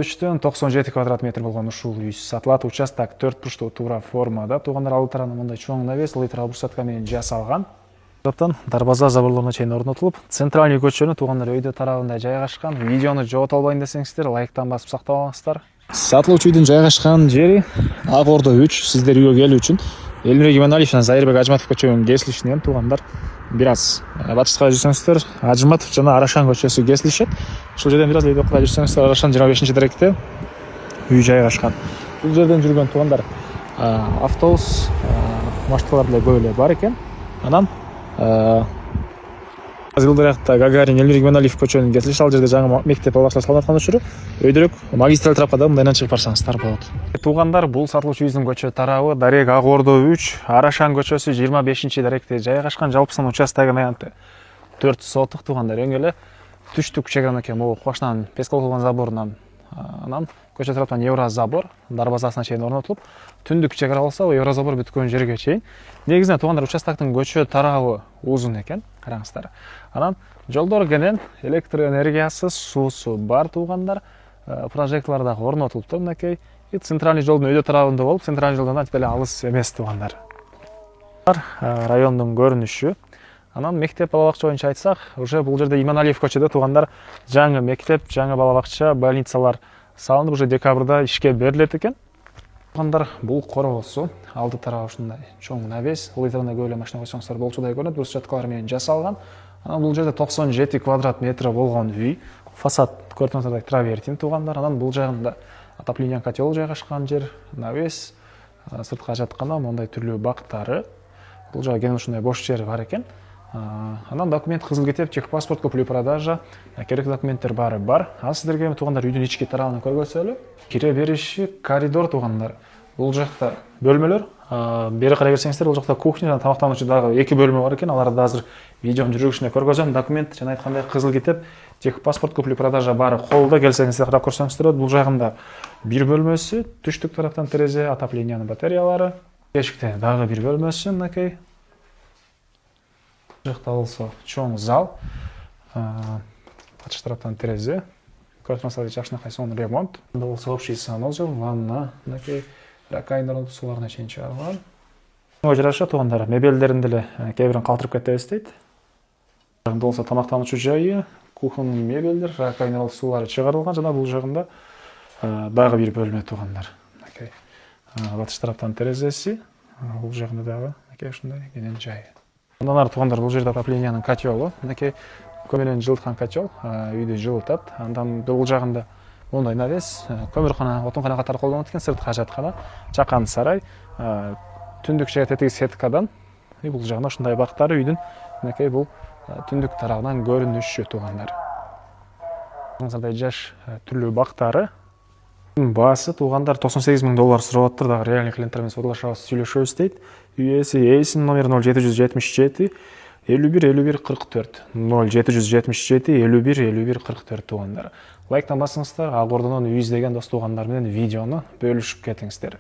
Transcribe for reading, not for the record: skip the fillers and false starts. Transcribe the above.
3'төн 97 квадрат метр болгон ушул үй сатылат. Участок 4 бурчтуу туура формада. Туугандар алды тарабына мындай чоң навес, литral брусчатка менен жасалган. Топтон дарбаза заборлоруна чейин орнотулуп, центральный көчөнү туугандар өйдө тарабында жайгашкан. Видеону жогото албайын десеңиздер, лайктан басып сактап алыңыздар. Сатылуучу үйдүн жайгашкан жери Ак Ордо 3. Сиздер үйгө келүү үчүн Элмирбек Иманалиев жана Зайырбек Ажматов көчөнүн кесилишинен туугандар бир аз батышка жүрсөңүздөр Ажматов жана Арашан көчөсү кесилишет. Ушул жерден бир аз өйдөккө жүрсөңүздөр Арашан 25-директе үй жайгашкан. Бул жерден жүргөн туугандар автобус машиналар деле көп эле бар экен. Анан Азылдыракта Гагарин Элмирбек Иманалиев көчөнүн кесилиши, ал жерде жаңы мектеп балабактар салынып аткан учуру өйдөрөөк магистраль трапкада мындайдан чыгып барсаңыздар болот. Туугандар, бул сатылуучу үйдүн көчө тарабы Дарек Ак Ордо 3, Арашан көчөсү 25-директе жайгашкан. Жалпысынан участогунун аянты 4 сотук туугандар. Өң эле түштүк чегара экен, могу башынан Пескалкулган заборунан анан көчө тараптан Еврозабор дарбазасына чейин орнотулуп, түндүк чегара болсо Еврозабор бүткөн жерге чейин. Негизинен туугандар участоктун көчө тарабы узун экен, караңыздар. Анан жолдор кенен, электр энергиясы, суусу бар туугандар, прожекторлор дагы орнотулуптур мынакей. Центральный жолдун өйдө тарабында болуп, центральный жолдон анча эле алыс эмес туугандар. Райондун көрүнүшү. Анан мектеп балабакча боюнча айтсак, уже бул жерде Иманалиев көчөдө туугандар жаңы мектеп, жаңы балабакча, больницалар салынып, уже декабрда ишке берилет экен. Туугандар, бул коросу, алды тарабы ушундай чоң навес, литрлана көп эле машина койсоңуздар болчудай көрүнөт, брусчаткалар менен жасалган. Анан бул жерде 97 квадрат метр болгон үй, фасад көрүнүп атат травертин туугандар. Анан бул жагында отопление котел жайгашкан жер, навес, сыртка жатканда мондай түрлүү бактары. Бул жагы кенен ушундай бош жер бар экен. Анан документ кызыл кетеп, техпаспорт, купли-продажа, керек документтер баары бар. Ал сиздерге туугандар үйдүн ички тарабын көргөзөлү. Кире бериши коридор туугандар. Бул жакта бөлмөлөр, бери карай келсеңиздер, бул жакта кухня жана тамактануучу дагы 2 бөлмө бар экен. Аларды азыр видеонун жүргүзүшүндө көргөзөм. Документ жана айткандай кызыл кетеп, техпаспорт, купли-продажа баары колдо, келсеңиздер карап көрсөңүздөр. Бул жагында бир бөлмөсү, түштүк тараптан терезе, отоплениянын батареялары. Эшикте дагы бир бөлмөсү мынакей. Жакта болсо чоң зал, батыш тараптан терезе, көрсөңүздөр жакшынакай сонун ремонт. Мында болсо общий санузел, ванна, мынакей ракайндар сууларына чейин чыгарылган. Ошого жараша туугандар, мебелдерин деле кээ бирин калтырып кетебиз дейт. Мында болсо тамактануучу жайы, кухонный мебелдер, ракайндар суулары чыгарылган жана бул жагында дагы бир бөлмө туугандар. Мынакей батыш тараптан терезеси, бул жагында дагы мынакей ушундай кенен жайы. Андан ары туугандар, бул жерде отоплениянын котелу, мынакей көмүр менен жылыткан котел, үйдү жылытат. Андан бул жагында мондай навес, көмүркана, отункана катары колдонулат экен, сыртка жаткана, чакан сарай, түндүк чега тетиги сеткадан, бул жагында ушундай бактары үйдүн мынакей бул түндүк тарабынан көрүнүшү туугандар. Мындай жаш түрлүү бактары. Баасы туугандар $98,000 сурап атыптыр, дагы реальный клиенттер менен соглашабыз, сүйлөшөбүз дейт. Үй ээси эйсин номер 0777 51 51 44 0777 51 51 44 туугандар. Лайктан басыңыздар, Ак Ордонун үй издеген дос туугандар менен видеону бөлүшүп кетиңиздер.